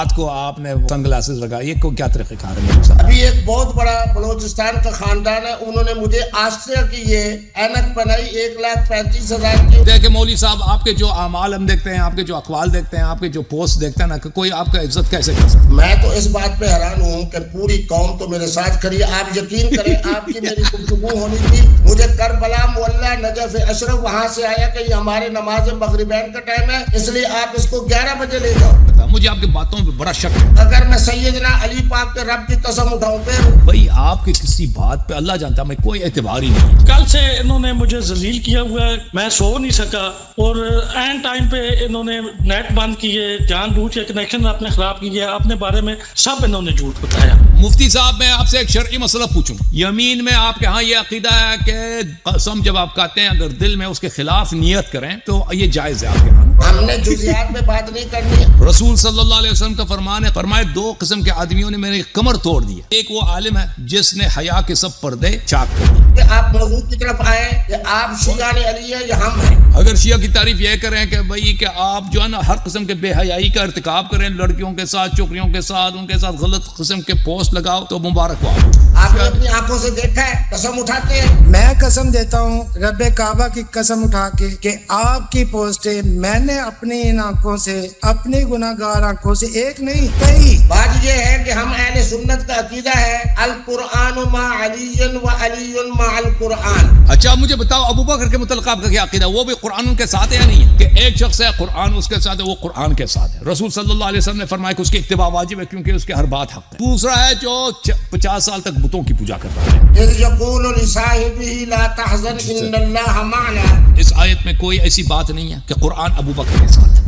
رات کو آپ نے سن گلاسز لگائے، یہ کو کیا طریقہ کار ہے؟ ابھی ایک بہت بڑا بلوچستان کا خاندان ہے، انہوں نے مجھے آشچر کی یہ اینک بنائی 1,35,000 کی۔ دیکھیں مولوی صاحب، آپ کے جو اعمال ہم دیکھتے ہیں، آپ کے جو اقوال دیکھتے ہیں، آپ کے جو پوسٹ دیکھتے ہیں نا، کہ کوئی آپ کا عزت کیسے کر سکتا ہے؟ میں تو اس بات پہ حیران ہوں کہ پوری قوم تو میرے ساتھ کھڑی ہے۔ آپ یقین کریں، آپ کی میری گفتگو ہونی تھی، مجھے کربلا معلیٰ نجف اشرف وہاں سے آیا کہ یہ ہمارے نماز مغربین کا ٹائم ہے، اس لیے آپ اس کو 11 بجے لے جاؤ۔ مجھے آپ کی باتوں پہ بڑا شک ہے۔ اگر میں سیدنا علی پاک کے رب کی قسم اٹھاؤں پھر بھائی آپ کی کسی بات پہ اللہ جانتا میں کوئی اعتبار ہی نہیں ہے۔ کل سے انہوں نے مجھے ذلیل کیا ہوا ہے، میں سو نہیں سکا، اور اینڈ ٹائم پہ انہوں نے نیٹ بند کیے، جان بوجھ کے کنیکشن اپنے خراب کیے، اپنے بارے میں سب انہوں نے جھوٹ بتایا۔ مفتی صاحب، میں آپ سے ایک شرعی مسئلہ پوچھوں، یمین میں آپ کے ہاں یہ عقیدہ ہے کہ قسم جب آپ کہتے ہیں اگر دل میں اس کے خلاف نیت کریں تو یہ جائز ہے آپ کے ہاں؟ ہم نے جزیات میں بات نہیں کرنی ہے۔ رسول صلی اللہ علیہ وسلم کا فرمان ہے، فرمائے 2 قسم کے آدمیوں نے میری کمر توڑ دی ہے۔ ایک وہ عالم ہے جس نے حیا کے سب پردے چاک کر دیے۔ کہ آپ موضوع کی طرف آئیں کہ آپ شیعان علی ہیں یا ہم ہیں۔ اگر شیعہ کی تعریف یہ کریں کہ بھئی کہ آپ جو ہے نا ہر قسم کے بے حیائی کا ارتکاب کریں، لڑکیوں کے ساتھ، چھوکریوں کے ساتھ، ان کے ساتھ غلط قسم کے پوسٹ لگاؤ، تو مبارک ہو آپ نے اپنی آنکھوں سے دیکھا ہے، قسم اٹھاتے ہیں۔ میں قسم دیتا ہوں رب کعبہ کی قسم اٹھا کے کہ آپ کی پوسٹیں میں نے اپنی ان آنکھوں سے، اپنی گناہگار آنکھوں سے ایک نہیں کئی۔ بات یہ ہے کہ ہم اہل سنت کا عقیدہ ہے القرآن مع علی و علی مع القرآن۔ اچھا مجھے بتاؤ، ابو بکر کے متعلق آپ کا کیا عقیدہ ہے؟ وہ بھی قرآن ان کے ساتھ ہے یا نہیں ہے؟ کہ ایک شخص ہے قرآن اس کے ساتھ ہے، وہ قرآن کے ساتھ ہے۔ رسول صلی اللہ علیہ وسلم نے فرمایا کہ اس کی اتباع واجب ہے کیونکہ اس کے ہر بات حق ہے۔ دوسرا ہے جو 50 سال تک بتوں کی پوجا کرتا ہے۔ اذ یقول لصاحبہ لا تحزن ان اللہ معنا۔ اس آیت میں کوئی ایسی بات نہیں ہے کہ قرآن ابو بکر کے ساتھ ہے۔